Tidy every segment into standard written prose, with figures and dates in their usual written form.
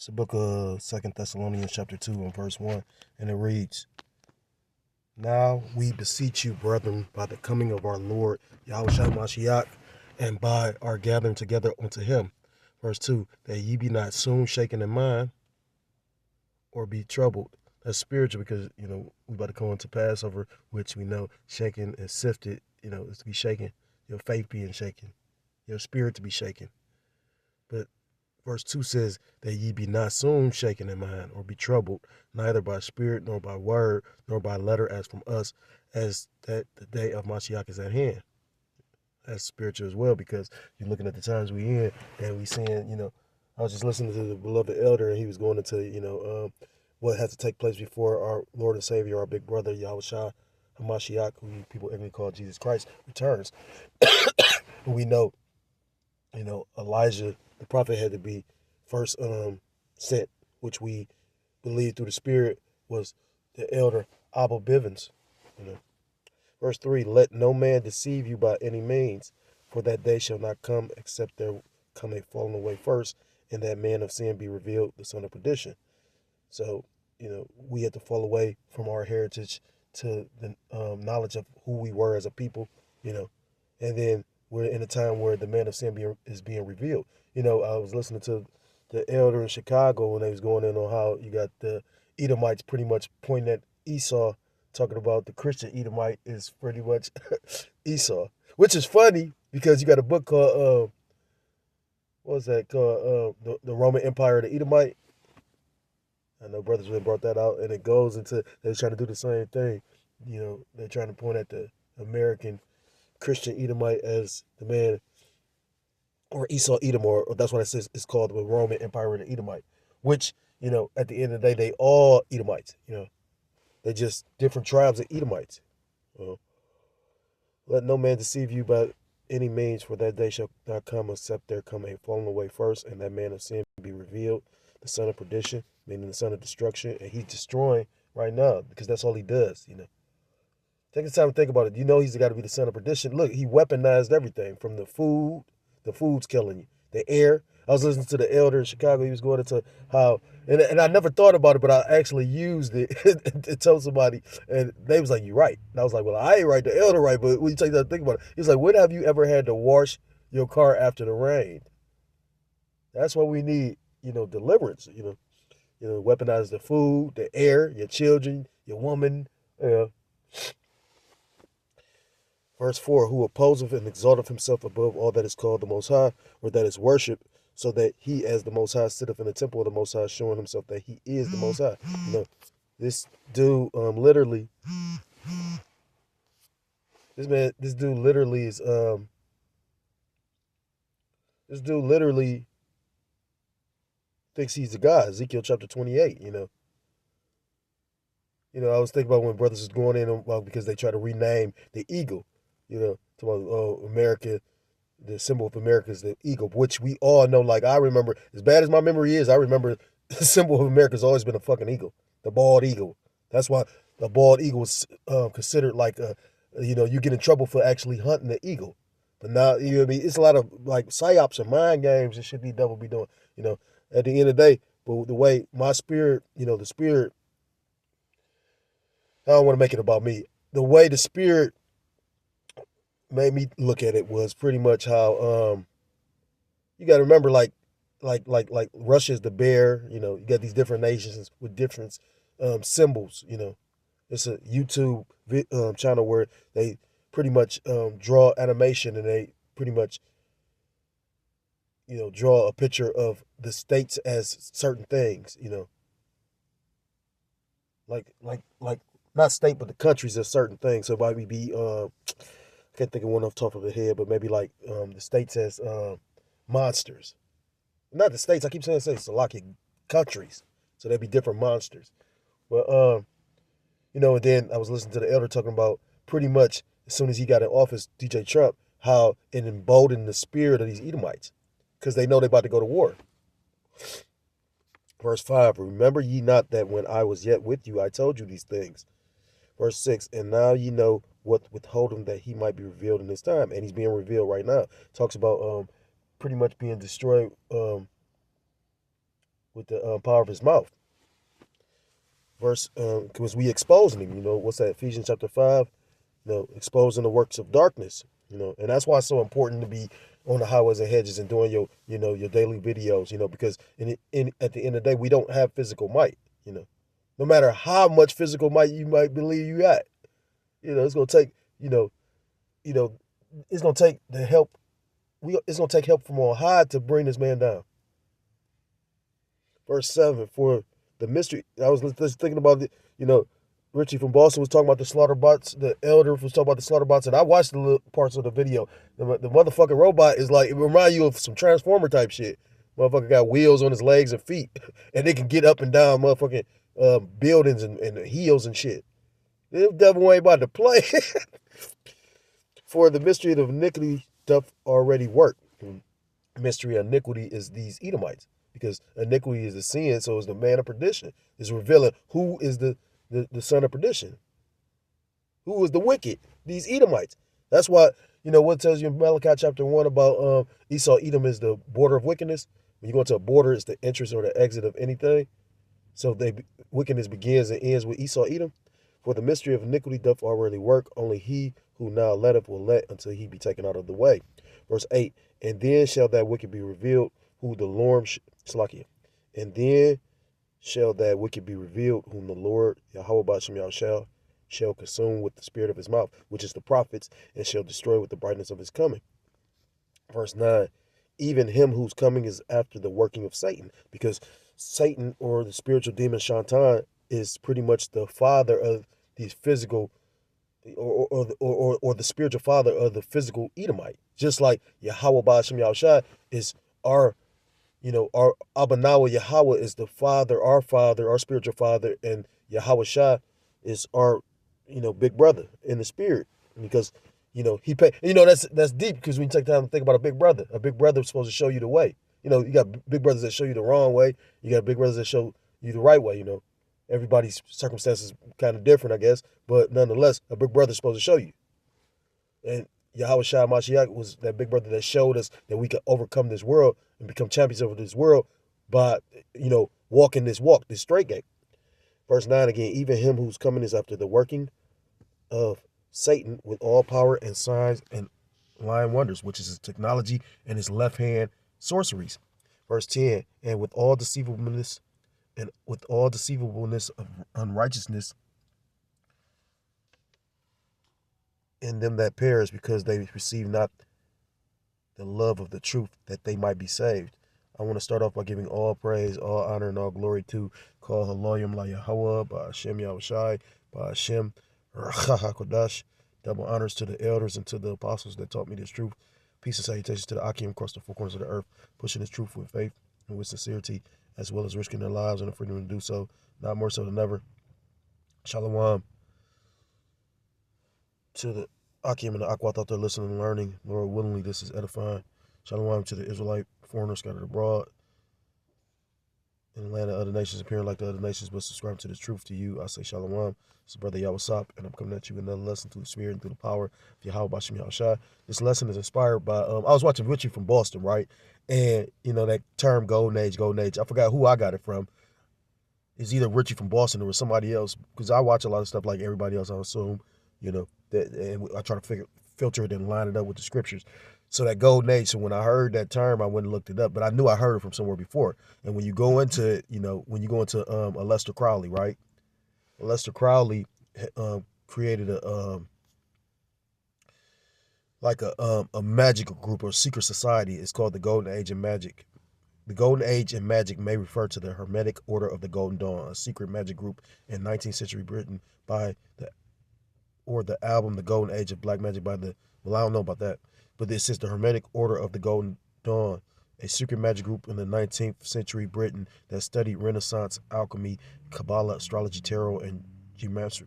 the book of 2 Thessalonians chapter 2 and verse 1, and it reads, Now we beseech you, brethren, by the coming of our Lord Yahushua Mashiach, and by our gathering together unto him. Verse 2, that ye be not soon shaken in mind, or be troubled. That's spiritual because, we about to go into Passover, which we know shaken and sifted, is to be shaken. Your faith being shaken, your spirit to be shaken. But verse 2 says that ye be not soon shaken in mind, or be troubled, neither by spirit, nor by word, nor by letter as from us, as that the day of Mashiach is at hand. That's spiritual as well, because you're looking at the times we in, and we seeing, I was just listening to the beloved elder, and he was going into, what has to take place before our Lord and Savior, our big brother, Yahushua HaMashiach, who people even call Jesus Christ, returns. And we know, Elijah, the prophet, had to be first sent, which we believe through the Spirit was the elder Abel Bivens. Verse 3, let no man deceive you by any means, for that day shall not come except there come a falling away first, and that man of sin be revealed, the son of perdition. So, we had to fall away from our heritage to the knowledge of who we were as a people, and then we're in a time where the man of sin is being revealed. I was listening to the elder in Chicago when they was going in on how you got the Edomites pretty much pointing at Esau, talking about the Christian Edomite is pretty much Esau, which is funny because you got a book called, what was that called, the Roman Empire of the Edomite. I know brothers really brought that out, and it goes into, they're trying to do the same thing. They're trying to point at the American Christian Edomite as the man, or Esau Edom, or that's what it says. It's called the Roman Empire of the Edomite, which, at the end of the day, they all Edomites. They're just different tribes of Edomites. Let no man deceive you by any means, for that day shall not come except there come a falling away first, and that man of sin be revealed, the son of perdition, meaning the son of destruction, and he's destroying right now because that's all he does. Take the time to think about it. He's got to be the son of perdition. Look, he weaponized everything from the food. The food's killing you. The air. I was listening to the elder in Chicago. He was going into how, and I never thought about it, but I actually used it to tell somebody, and they was like, "You're right." And I was like, "Well, I ain't right. The elder right." But when you take that to think about it, he's like, "When have you ever had to wash your car after the rain?" That's why we need, deliverance. Weaponize the food, the air, your children, your woman. Verse 4, who opposeth and exalteth himself above all that is called the Most High, or that is worship, so that he as the Most High sitteth in the temple of the Most High, showing himself that he is the Most High. This dude literally, this dude literally thinks he's a god. Ezekiel chapter 28, I was thinking about when brothers was going in, because they try to rename the eagle, talking about, America, the symbol of America is the eagle, which we all know. Like, I remember, as bad as my memory is, I remember the symbol of America has always been a fucking eagle, the bald eagle. That's why the bald eagle is considered like you get in trouble for actually hunting the eagle. But now, it's a lot of like psyops and mind games that should be devil be doing. At the end of the day, but the way my spirit, the spirit, I don't want to make it about me. The way the spirit made me look at it was pretty much how you got to remember, like Russia is the bear. You got these different nations with different symbols. It's a YouTube channel where they pretty much draw animation, and they pretty much draw a picture of the states as certain things. Like not state, but the countries as certain things. So it might be I can't think of one off the top of the head, but maybe like the states as monsters. Not the states. I keep saying states. So like countries. So there'd be different monsters. But and then I was listening to the elder talking about pretty much as soon as he got in office, DJ Trump, how it emboldened the spirit of these Edomites, because they know they're about to go to war. Verse 5, remember ye not that when I was yet with you, I told you these things. Verse 6, and now ye know what withhold him, that he might be revealed in this time. And he's being revealed right now. Talks about pretty much being destroyed with with the power of his mouth. Verse, because we exposing him. What's that? Ephesians chapter 5. Exposing the works of darkness. And that's why it's so important to be on the highways and hedges and doing your daily videos. Because at the end of the day, we don't have physical might. No matter how much physical might you might believe you got, it's gonna take. It's gonna take the help. It's gonna take help from on high to bring this man down. Verse 7, for the mystery. I was just thinking about it. Richie from Boston was talking about the slaughter bots. The elder was talking about the slaughter bots, and I watched the little parts of the video. The motherfucking robot is like, it reminds you of some Transformer type shit. Motherfucker got wheels on his legs and feet, and they can get up and down motherfucking buildings and heels and shit. This devil ain't about to play. For the mystery of iniquity doth already work. Mystery of iniquity is these Edomites, because iniquity is the sin, so is the man of perdition. It's revealing who is the son of perdition. Who is the wicked? These Edomites. That's why, what tells you in Malachi chapter 1 about Esau, Edom is the border of wickedness. When you go into a border, it's the entrance or the exit of anything. So wickedness begins and ends with Esau, Edom. For the mystery of iniquity doth already work. Only he who now letteth will let until he be taken out of the way. Verse 8, and then shall that wicked be revealed, who the Lord, and then shall that wicked be revealed, whom the Lord, Yahweh Ba'ashem Yahushua, shall consume with the spirit of his mouth, which is the prophets, and shall destroy with the brightness of his coming. Verse 9, even him whose coming is after the working of Satan, because Satan, or the spiritual demon Shantan, is pretty much the father of these physical, or the spiritual father of the physical Edomite. Just like Yahweh Ba'ashem Yahushua is our Abanawa Yahweh is the father, our spiritual father, and Yahweh Shah is our, big brother in the spirit. Because, he pay, that's deep, because when you take time to think about a big brother is supposed to show you the way. You got big brothers that show you the wrong way. You got big brothers that show you the right way. Everybody's circumstances kind of different, I guess, but nonetheless, a big brother is supposed to show you. And Yahweh Shai Mashiach was that big brother that showed us that we could overcome this world and become champions over this world by, walking this straight gate. Verse 9 again, even him whose coming is after the working of Satan with all power and signs and lying wonders, which is his technology and his left hand sorceries. Verse 10, and with all deceivableness of unrighteousness in them that perish, because they receive not the love of the truth, that they might be saved. I want to start off by giving all praise, all honor, and all glory to Kol Haloyim La Yahweh, Ba'ashem Yahushai, Ba'ashem HaKodash. Double honors to the elders and to the apostles that taught me this truth. Peace and salutations to the Akim across the four corners of the earth, pushing this truth with faith and with sincerity, as well as risking their lives and the freedom to do so, not more so than ever. Shalom to the Akim and the Akwat out there listening and learning. Lord willingly, this is edifying. Shalom to the Israelite foreigners scattered abroad in the land of other nations, appearing like the other nations, but subscribing to the truth to you. I say Shalom. It's Brother Yawasop, and I'm coming at you with another lesson through the Spirit and through the power of Yahweh Ba'ashem Yahushua. This lesson is inspired by, I was watching Richie from Boston, right? And, that term golden age. I forgot who I got it from. It's either Richie from Boston or somebody else, because I watch a lot of stuff like everybody else, I assume, and I try to filter it and line it up with the scriptures. So that golden age, so when I heard that term, I went and looked it up, but I knew I heard it from somewhere before. And when you go into, a Lester Crowley, right? Lester Crowley created a magical group or secret society. It's called the Golden Age in Magic. The Golden Age in Magic may refer to the Hermetic Order of the Golden Dawn, a secret magic group in 19th century Britain by the album The Golden Age of Black Magic by I don't know about that, but this is the Hermetic Order of the Golden Dawn, a secret magic group in the 19th century Britain that studied Renaissance alchemy, Kabbalah, astrology, tarot, and geomancy.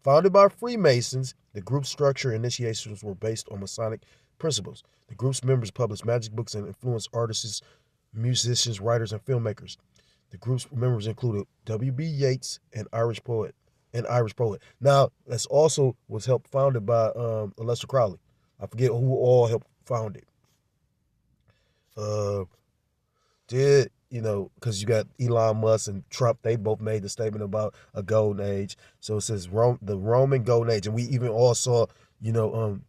Founded by Freemasons, the group's structure and initiations were based on Masonic principles. The group's members published magic books and influenced artists, musicians, writers, and filmmakers. The group's members included W.B. Yeats, an Irish poet. Now, that's also was helped founded by Lester Crowley. I forget who all helped found it. did, because you got Elon Musk and Trump, they both made the statement about a golden age. So it says the Roman golden age, and we even all saw, you know,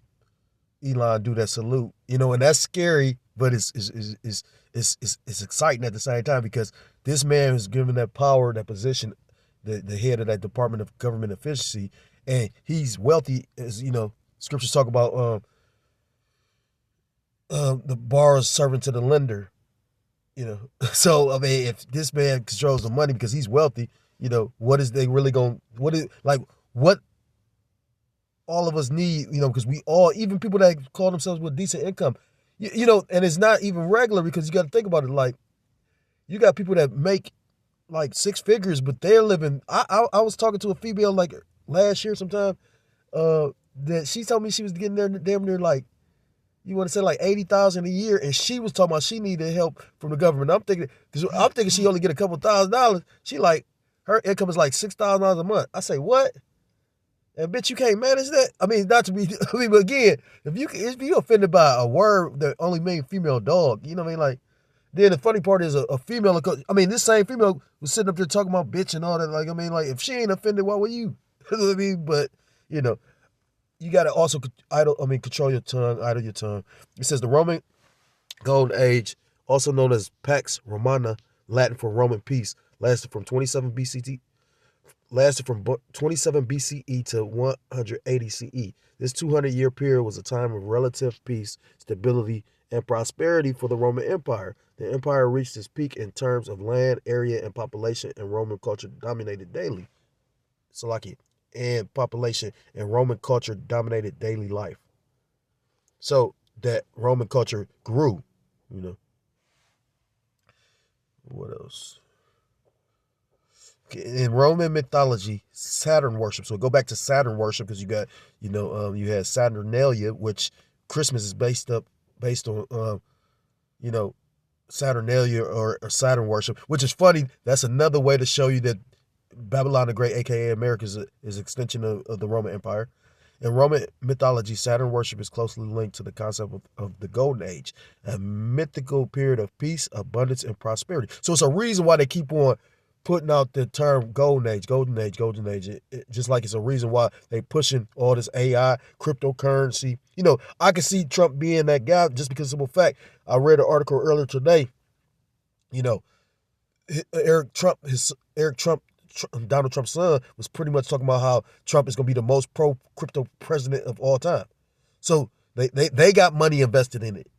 Elon do that salute, and that's scary, but it's exciting at the same time because this man is given that power, that position, the head of that Department of Government Efficiency, and he's wealthy, as scriptures talk about the borrower servant to the lender. So I mean, if this man controls the money because he's wealthy, what is they really going? What is like what all of us need? Because we all, even people that call themselves with decent income, and it's not even regular because you got to think about it. Like you got people that make like six figures, but they're living. I was talking to a female like last year sometime, that she told me she was getting there damn near like, you want to say like 80,000 a year, and she was talking about she needed help from the government. I'm thinking she only get a couple $1,000s. She like her income is like $6,000 a month. I say what? And bitch, you can't manage that. I mean, not to be. I mean, but again, if you offended by a word that only means female dog, you know what I mean? Like, then the funny part is a female. I mean, this same female was sitting up there talking about bitch and all that. Like, I mean, like if she ain't offended, why were you? You know what I mean? But you know, you got to also control your tongue, idle your tongue. It says the Roman Golden Age, also known as Pax Romana, Latin for Roman peace, lasted from 27 BCE to 180 CE. This 200-year period was a time of relative peace, stability, and prosperity for the Roman Empire. The empire reached its peak in terms of land, area, and population, and Roman culture dominated daily. And population and Roman culture dominated daily life. So that Roman culture grew, What else? In Roman mythology, Saturn worship. So go back to Saturn worship because you got, you had Saturnalia, which Christmas is based on, Saturnalia or Saturn worship, which is funny. That's another way to show you that Babylon the Great, aka America, is an extension of the Roman Empire. In Roman mythology, Saturn worship is closely linked to the concept of the Golden Age, a mythical period of peace, abundance, and prosperity. So it's a reason why they keep on putting out the term Golden Age, Golden Age, Golden Age. Just like it's a reason why they pushing all this AI, cryptocurrency. I can see Trump being that guy just because of the fact I read an article earlier today. Eric Trump, Donald Trump's son, was pretty much talking about how Trump is going to be the most pro-crypto president of all time. So they got money invested in it.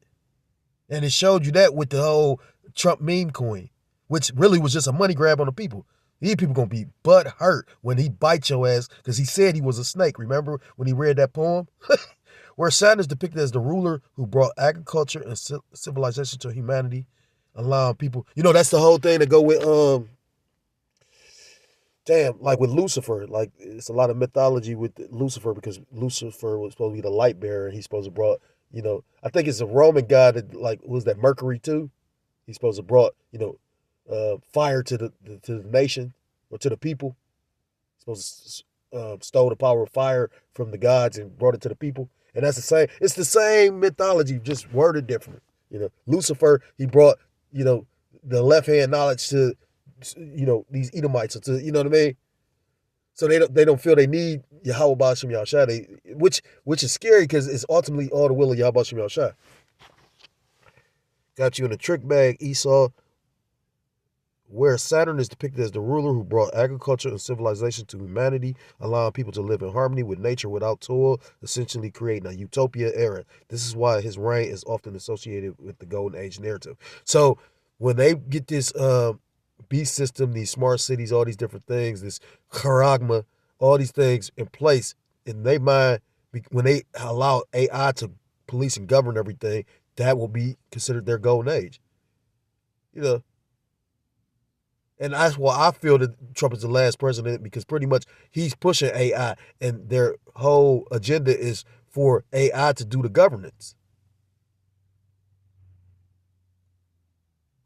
And it showed you that with the whole Trump meme coin, which really was just a money grab on the people. These people going to be butt hurt when he bites your ass because he said he was a snake. Remember when he read that poem? Where Saturn is depicted as the ruler who brought agriculture and civilization to humanity, allowing people, that's the whole thing to go with, like with Lucifer, like it's a lot of mythology with Lucifer because Lucifer was supposed to be the light bearer and he's supposed to brought, I think it's a Roman god that like, was that Mercury too? He's supposed to brought, fire to the nation or to the people. He's supposed to stole the power of fire from the gods and brought it to the people. And that's it's the same mythology, just worded different. Lucifer, he brought, the left hand knowledge to, these Edomites, or to, you know what I mean? So they don't feel they need Yahweh Ba'ashem Yahushua, which is scary because it's ultimately all the will of Yahweh Ba'ashem Yahushua. Got you in a trick bag, Esau, where Saturn is depicted as the ruler who brought agriculture and civilization to humanity, allowing people to live in harmony with nature without toil, essentially creating a utopia era. This is why his reign is often associated with the Golden Age narrative. So when they get this beast system, these smart cities, all these different things, this charagma, all these things in place in their mind, when they allow AI to police and govern everything, that will be considered their golden age. And that's why I feel that Trump is the last president, because pretty much he's pushing AI and their whole agenda is for AI to do the governance.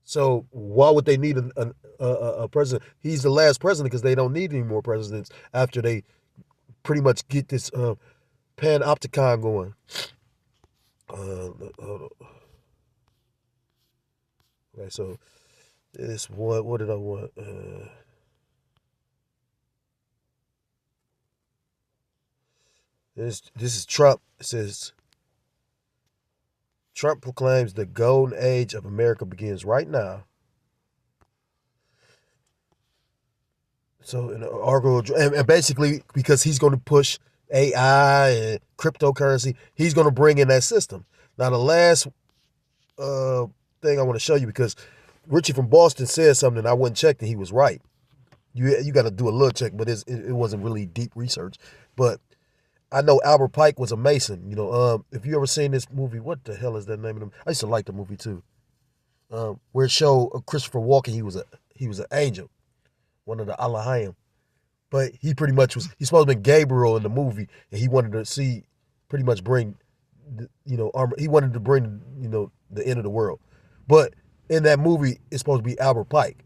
So why would they need a president? He's the last president because they don't need any more presidents after they pretty much get this panopticon going. Hold on. Okay, so This what did I want? This is Trump. It says Trump proclaims the golden age of America begins right now. So in the article, and basically because he's going to push AI and cryptocurrency, he's going to bring in that system. Now the last thing I want to show you, because Richie from Boston said something I went and checked and he was right. You got to do a little check, but it wasn't really deep research. But I know Albert Pike was a Mason. If you ever seen this movie, what the hell is that name of them? I used to like the movie too. Where it showed Christopher Walken, he was an angel, one of the Alahayim. But he pretty much he's supposed to be Gabriel in the movie, and he wanted to see, pretty much bring, armor. He wanted to bring, the end of the world. But in that movie, it's supposed to be Albert Pike.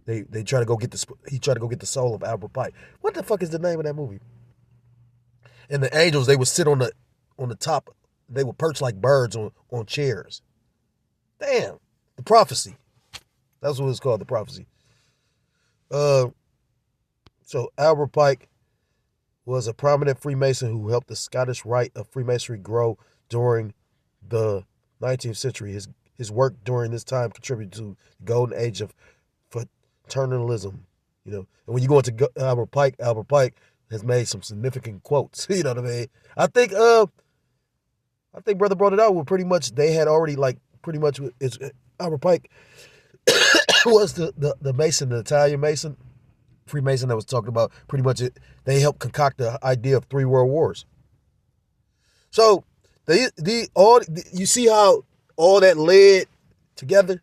They try to go get he tried to go get the soul of Albert Pike. What the fuck is the name of that movie? And the angels, they would sit on the top. They would perch like birds on chairs. Damn, the prophecy. That's what it's called, the prophecy. So Albert Pike was a prominent Freemason who helped the Scottish rite of Freemasonry grow during the 19th century. His work during this time contributed to the golden age of fraternalism. And when you go into Albert Pike has made some significant quotes. You know what I mean? I think brother brought it out where pretty much they had already pretty much it's Albert Pike was the Mason, the Italian Mason, Freemason that was talking about pretty much it. They helped concoct the idea of 3 world wars. So you see how all that led together,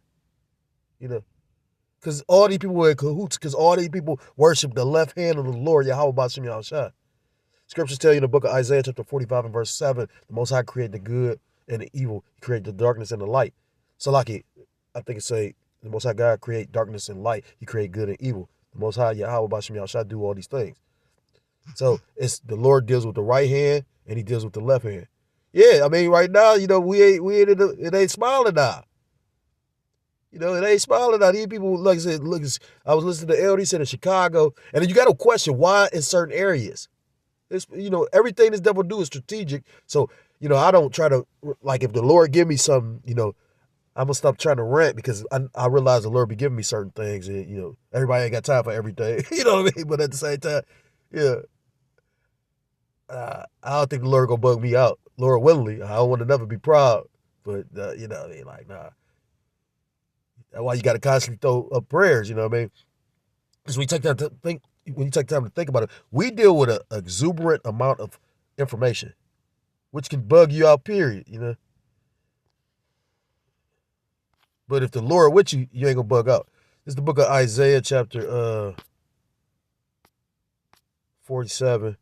because all these people were in cahoots, because all these people worship the left hand of the Lord, Yahweh Ba'ashem Yahushua. Scriptures tell you in the book of Isaiah chapter 45 and verse 7, the Most High created the good and the evil. He created the darkness and the light. So I think it say, the Most High God create darkness and light. He created good and evil. The Most High Yahweh Ba'ashem Yahushua do all these things. So it's the Lord deals with the right hand and he deals with the left hand. Yeah, I mean, right now, it ain't smiling now. It ain't smiling now. These people, like I said, I was listening to LD said in Chicago, and then you got to question why in certain areas. It's, everything this devil do is strategic. So, I don't try to, if the Lord give me something, I'm going to stop trying to rant, because I realize the Lord be giving me certain things, and, everybody ain't got time for everything. You know what I mean? But at the same time, yeah, I don't think the Lord going to bug me out. Lord willingly, I don't want to never be proud. But, you know what I mean? Nah. That's why you got to constantly throw up prayers, you know what I mean? Because when you take time to think about it, we deal with an exuberant amount of information, which can bug you out, period. But if the Lord with you, you ain't gonna bug out. This is the book of Isaiah, chapter 47.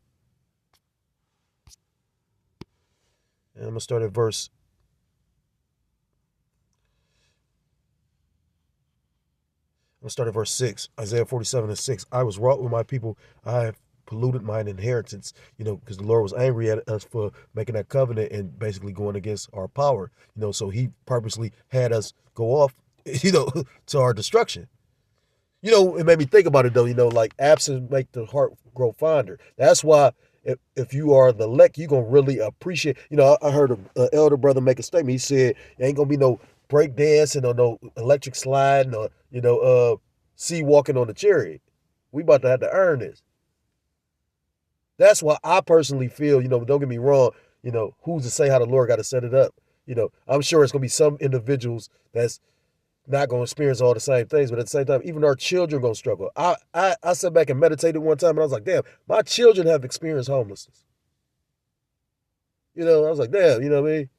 And I'm gonna start at verse. I'm gonna start at verse 6. Isaiah 47 and 6. I was wrought with my people. I have polluted mine inheritance, because the Lord was angry at us for making that covenant and basically going against our power, so he purposely had us go off, to our destruction. It made me think about it though, absence make the heart grow fonder. That's why if you are the elect, you're going to really appreciate, I heard an elder brother make a statement. He said, there ain't going to be no break dancing or no electric sliding or, sea walking on the chariot. We about to have to earn this. That's why I personally feel, don't get me wrong, who's to say how the Lord got to set it up? I'm sure it's going to be some individuals that's not going to experience all the same things, but at the same time, even our children going to struggle. I sat back and meditated one time, and I was like, damn, my children have experienced homelessness. I was like, damn, you know what I mean?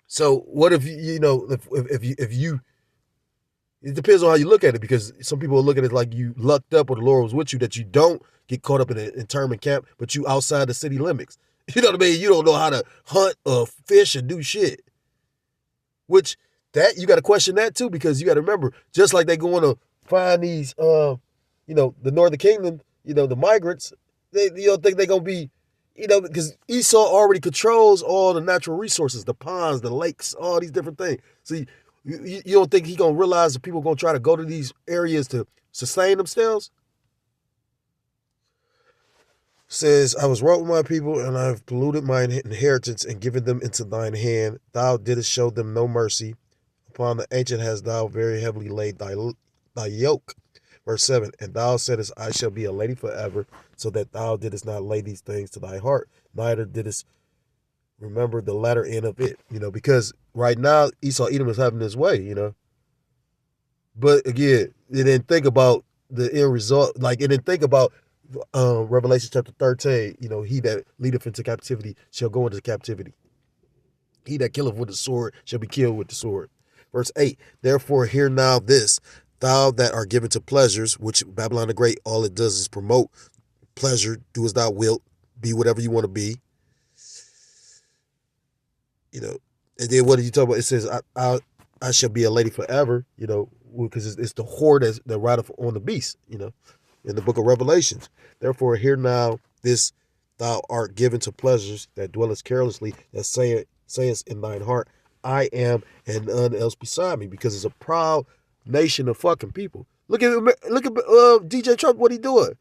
So what if, if you, it depends on how you look at it, because some people will look at it like you lucked up or the Lord was with you, that you don't get caught up in an internment camp, but you outside the city limits. You know what I mean? You don't know how to hunt or fish or do shit. Which, that you got to question that too, because you got to remember, just like they going to find these, the Northern Kingdom, the migrants, they don't think they're going to be, because Esau already controls all the natural resources, the ponds, the lakes, all these different things. See, You don't think he gonna realize that people gonna try to go to these areas to sustain themselves? Says, I was wroth with my people, and I have polluted my inheritance and given them into thine hand. Thou didst show them no mercy. Upon the ancient hast thou very heavily laid thy yoke. Verse 7, and thou saidst, I shall be a lady forever, so that thou didst not lay these things to thy heart, neither didst remember the latter end of it. Because right now Esau Edom is having his way, But again, it didn't think about the end result. Like, it didn't think about Revelation chapter 13, he that leadeth into captivity shall go into captivity. He that killeth with the sword shall be killed with the sword. Verse 8, therefore hear now this, thou that art given to pleasures, which Babylon the Great, all it does is promote pleasure, do as thou wilt, be whatever you want to be. And then what did you talk about? It says, I shall be a lady forever, because it's the whore that rideth on the beast, in the book of Revelations. Therefore, hear now this, thou art given to pleasures that dwellest carelessly, that sayest in thine heart, I am, and none else beside me, because it's a proud nation of fucking people. Look at DJ Trump, what he doing?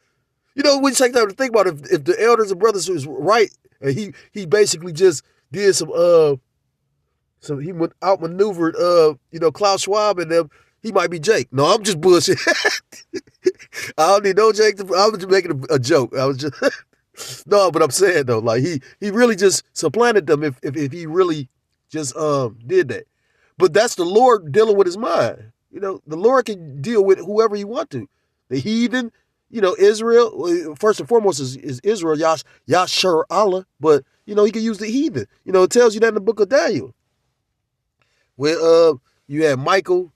When you take time to think about it, if the elders and brothers was right, and he basically just did so he outmaneuvered Klaus Schwab and them, he might be Jake. No, I'm just bullshit. I don't need no Jake. I was just making a joke. I was just no, but I'm saying though, like he really just supplanted them if he really just did that. But that's the Lord dealing with his mind. The Lord can deal with whoever he want to. The heathen, Israel, first and foremost is Israel, Yashar Allah, but he can use the heathen. It tells you that in the book of Daniel. Where you had Michael,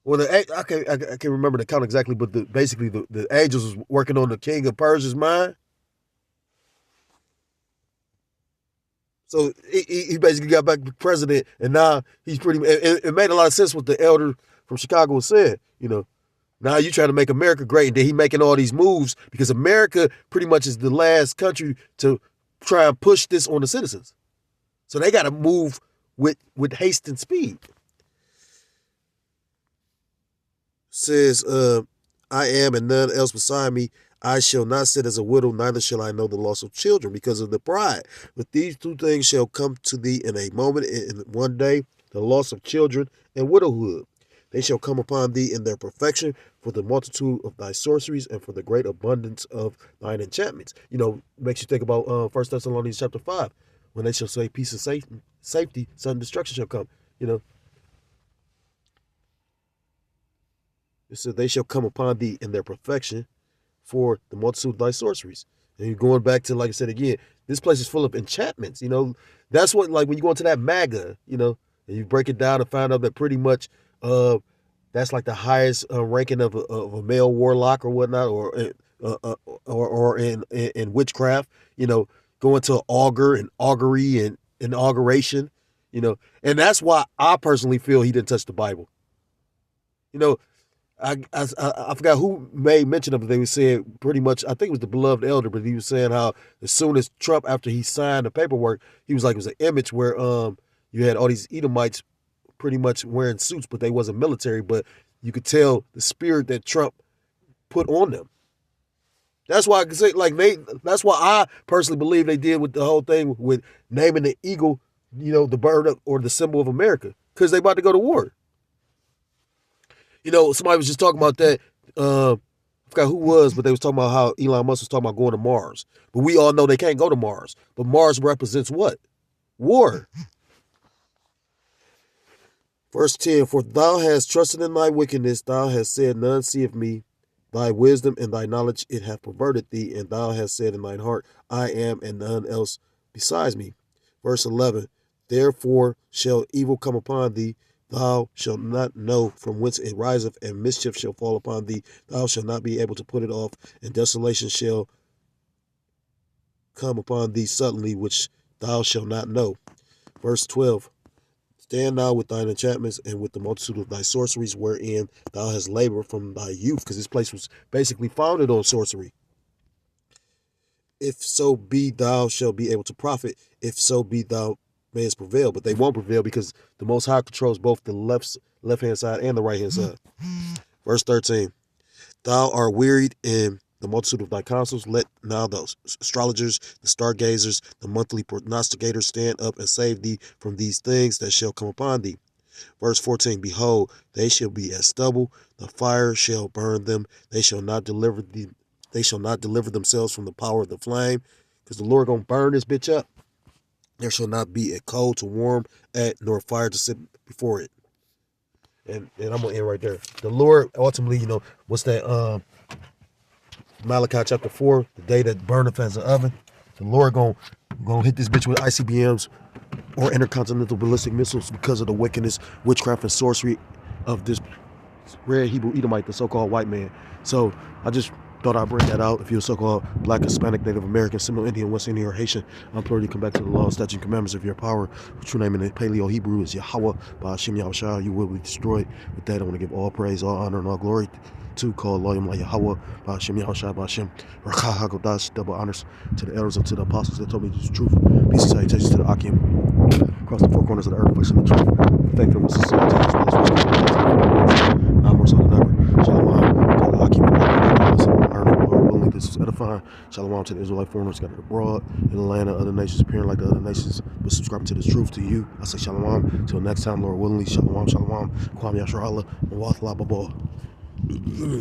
or I can't remember the count exactly, but basically the angels was working on the king of Persia's mind. So he basically got back to president, and now he's it made a lot of sense what the elder from Chicago was saying. Now you trying to make America great, and then he making all these moves because America pretty much is the last country to try and push this on the citizens. So they got to move with haste and speed. Says, I am and none else beside me. I shall not sit as a widow, neither shall I know the loss of children because of the pride. But these two things shall come to thee in a moment, in one day, the loss of children and widowhood. They shall come upon thee in their perfection for the multitude of thy sorceries and for the great abundance of thine enchantments. Makes you think about 1 Thessalonians chapter 5, when they shall say peace and safety, sudden destruction shall come. It said they shall come upon thee in their perfection for the multitude of thy sorceries. And you're going back to, like I said again, this place is full of enchantments. That's what, like when you go into that MAGA, and you break it down and find out that pretty much that's like the highest ranking of a male warlock or whatnot, or in witchcraft, going to augur and augury and inauguration, and that's why I personally feel he didn't touch the Bible. I forgot who made mention of it. They were saying pretty much, I think it was the beloved elder, but he was saying how as soon as Trump, after he signed the paperwork, he was like, it was an image where you had all these Edomites pretty much wearing suits, but they wasn't military, but you could tell the spirit that Trump put on them. That's why I can say, that's why I personally believe they did with the whole thing with naming the eagle, the bird or the symbol of America, because they about to go to war. Somebody was just talking about that. I forgot who was, but they was talking about how Elon Musk was talking about going to Mars. But we all know they can't go to Mars. But Mars represents what? War. Verse 10, for thou hast trusted in thy wickedness, thou hast said, none seeth me. Thy wisdom and thy knowledge it hath perverted thee, and thou hast said in thine heart, I am, and none else besides me. Verse 11, therefore shall evil come upon thee, thou shalt not know from whence it riseth, and mischief shall fall upon thee, thou shalt not be able to put it off, and desolation shall come upon thee suddenly, which thou shalt not know. Verse 12, stand now with thine enchantments and with the multitude of thy sorceries, wherein thou hast labored from thy youth, because this place was basically founded on sorcery. If so be thou shalt be able to profit, if so be thou man's prevail, but they won't prevail because the Most High controls both the left-hand side and the right-hand side. Verse 13, thou art wearied in the multitude of thy counsels. Let now the astrologers, the stargazers, the monthly prognosticators stand up and save thee from these things that shall come upon thee. Verse 14, behold, they shall be as stubble, the fire shall burn them, they shall not deliver themselves from the power of the flame, because the Lord gonna burn this bitch up. There shall not be a coal to warm at, nor fire to sit before it. And I'm gonna end right there. The Lord ultimately, what's that? Malachi chapter 4, the day that burneth as an oven. The Lord gonna hit this bitch with ICBMs or intercontinental ballistic missiles because of the wickedness, witchcraft, and sorcery of this red Hebrew Edomite, the so-called white man. So I just thought I'd bring that out. If you're so-called Black, Hispanic, Native American, Seminole Indian, West Indian, or Haitian, I'm implore you to come back to the law, statute, and commandments of your power. Your true name in the Paleo Hebrew is Yahweh. By Hashem Yahushua, you will be destroyed. With that, I want to give all praise, all honor, and all glory to call Loyam La Yahweh, by Hashem Yahushua, by Hashem Rakha HaKodash, double honors to the elders and to the apostles that told me the truth. Peace and salutations to the Akim across the four corners of the earth, pushing the truth. Faith and sincerity as well as wisdom. Now more so than ever. Shalom to the Akim and Lord willing, this is edifying. Shalom to the Israelite foreigners scattered abroad in the land of other nations, appearing like the other nations, but subscribing to the truth to you. I say shalom. Till next time, Lord willingly. Shalom, shalom. Kwam Yasharallah. Wath La Baba.